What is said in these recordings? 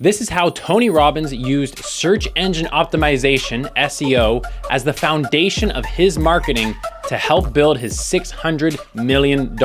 This is how Tony Robbins used search engine optimization, SEO, as the foundation of his marketing to help build his $600 million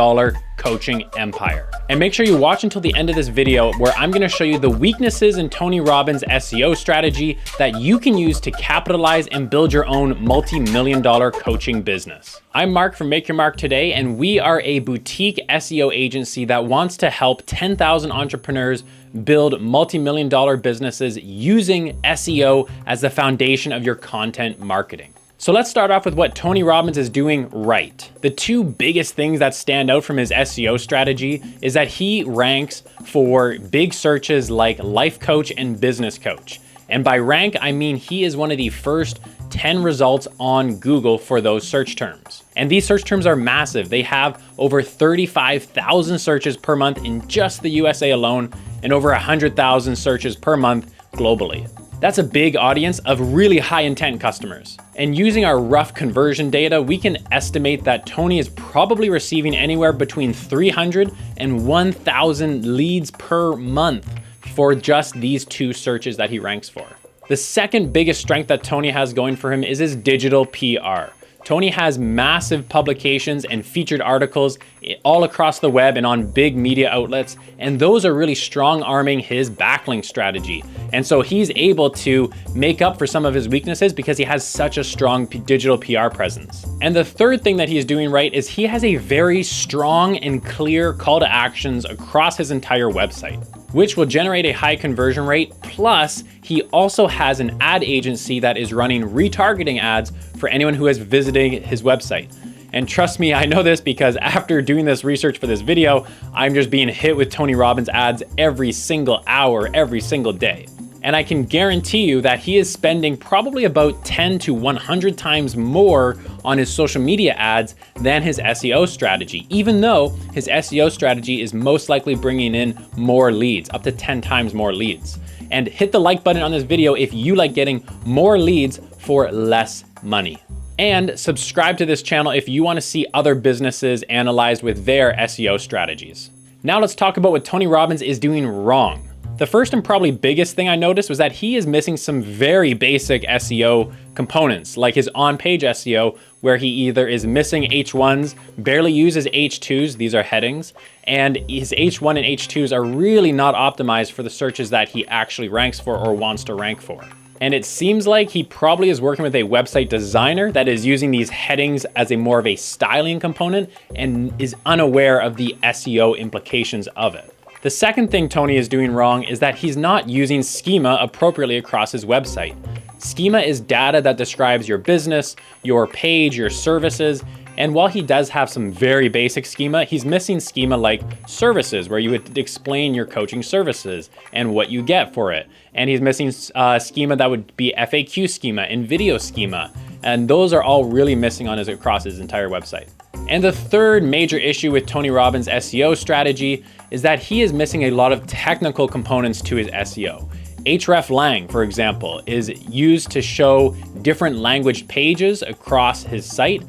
coaching empire. And make sure you watch until the end of this video where I'm gonna show you the weaknesses in Tony Robbins' SEO strategy that you can use to capitalize and build your own multi-million dollar coaching business. I'm Mark from Make Your Mark Today, and we are a boutique SEO agency that wants to help 10,000 entrepreneurs build multi-million dollar businesses using SEO as the foundation of your content marketing. So let's start off with what Tony Robbins is doing right. The two biggest things that stand out from his SEO strategy is that he ranks for big searches like life coach and business coach. And by rank, I mean he is one of the first 10 results on Google for those search terms. And these search terms are massive. They have over 35,000 searches per month in just the USA alone, and over 100,000 searches per month globally. That's a big audience of really high intent customers. And using our rough conversion data, we can estimate that Tony is probably receiving anywhere between 300 and 1,000 leads per month for just these two searches that he ranks for. The second biggest strength that Tony has going for him is his digital PR. Tony has massive publications and featured articles all across the web and on big media outlets, and those are really strong arming his backlink strategy. And so he's able to make up for some of his weaknesses because he has such a strong digital PR presence. And the third thing that he is doing right is he has a very strong and clear call to actions across his entire website, which will generate a high conversion rate. Plus, he also has an ad agency that is running retargeting ads for anyone who is visiting his website. And trust me, I know this because after doing this research for this video, I'm just being hit with Tony Robbins ads every single hour, every single day. And I can guarantee you that he is spending probably about 10 to 100 times more on his social media ads than his SEO strategy, even though his SEO strategy is most likely bringing in more leads, up to 10 times more leads. And hit the like button on this video if you like getting more leads for less money. And subscribe to this channel if you want to see other businesses analyzed with their SEO strategies. Now let's talk about what Tony Robbins is doing wrong. The first and probably biggest thing I noticed was that he is missing some very basic SEO components, like his on-page SEO, where he either is missing H1s, barely uses H2s, these are headings, and his H1 and H2s are really not optimized for the searches that he actually ranks for or wants to rank for. And it seems like he probably is working with a website designer that is using these headings as a more of a styling component and is unaware of the SEO implications of it. The second thing Tony is doing wrong is that he's not using schema appropriately across his website. Schema is data that describes your business, your page, your services, and while he does have some very basic schema, he's missing schema like services, where you would explain your coaching services and what you get for it. And he's missing schema that would be FAQ schema and video schema. And those are all really missing on across his entire website. And the third major issue with Tony Robbins' SEO strategy is that he is missing a lot of technical components to his SEO. hreflang, for example, is used to show different language pages across his site.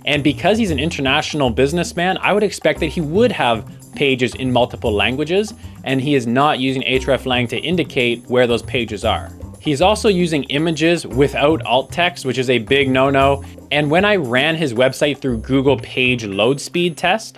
And because he's an international businessman, I would expect that he would have pages in multiple languages, and he is not using hreflang to indicate where those pages are. He's also using images without alt text, which is a big no-no. And when I ran his website through Google Page Load Speed Test,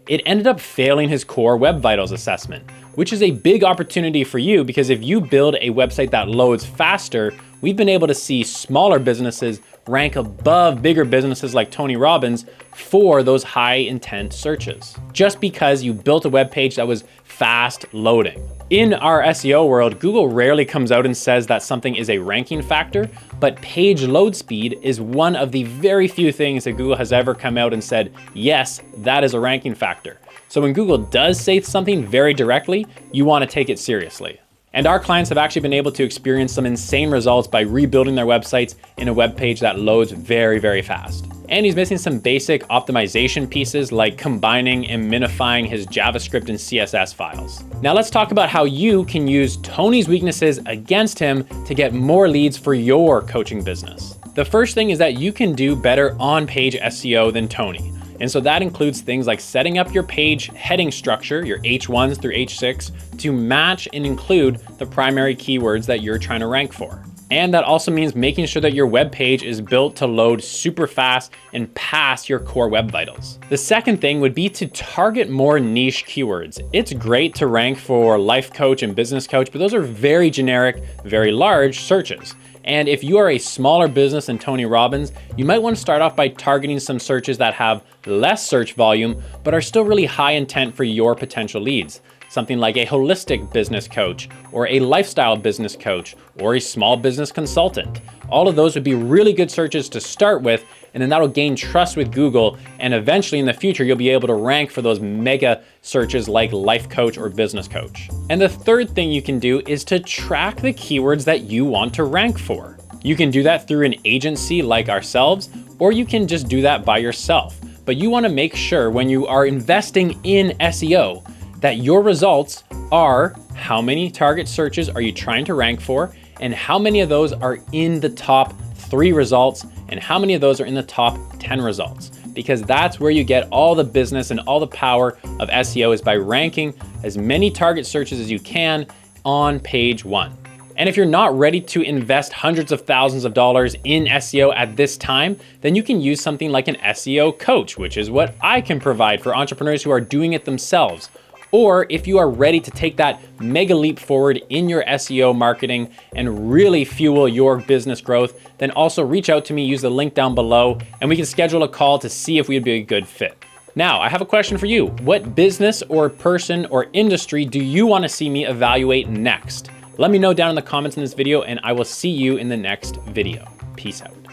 it ended up failing his core Web Vitals assessment, which is a big opportunity for you because if you build a website that loads faster, we've been able to see smaller businesses rank above bigger businesses like Tony Robbins for those high intent searches, just because you built a web page that was fast loading. In our SEO world, Google rarely comes out and says that something is a ranking factor, but page load speed is one of the very few things that Google has ever come out and said, yes, that is a ranking factor. So when Google does say something very directly, you want to take it seriously. And our clients have actually been able to experience some insane results by rebuilding their websites in a web page that loads very, very fast. And he's missing some basic optimization pieces like combining and minifying his JavaScript and CSS files. Now let's talk about how you can use Tony's weaknesses against him to get more leads for your coaching business. The first thing is that you can do better on-page SEO than Tony. And so that includes things like setting up your page heading structure, your H1s through H6, to match and include the primary keywords that you're trying to rank for. And that also means making sure that your web page is built to load super fast and pass your core web vitals. The second thing would be to target more niche keywords. It's great to rank for life coach and business coach, but those are very generic, very large searches. And if you are a smaller business than Tony Robbins, you might want to start off by targeting some searches that have less search volume, but are still really high intent for your potential leads. Something like a holistic business coach, or a lifestyle business coach, or a small business consultant. All of those would be really good searches to start with, and then that'll gain trust with Google, and eventually in the future, you'll be able to rank for those mega searches like life coach or business coach. And the third thing you can do is to track the keywords that you want to rank for. You can do that through an agency like ourselves, or you can just do that by yourself. But you wanna make sure when you are investing in SEO, that your results are how many target searches are you trying to rank for, and how many of those are in the top 3 results, and how many of those are in the top 10 results. Because that's where you get all the business and all the power of SEO, is by ranking as many target searches as you can on page 1. And if you're not ready to invest hundreds of thousands of dollars in SEO at this time, then you can use something like an SEO coach, which is what I can provide for entrepreneurs who are doing it themselves. Or if you are ready to take that mega leap forward in your SEO marketing and really fuel your business growth, then also reach out to me, use the link down below, and we can schedule a call to see if we'd be a good fit. Now, I have a question for you. What business or person or industry do you want to see me evaluate next? Let me know down in the comments in this video, and I will see you in the next video. Peace out.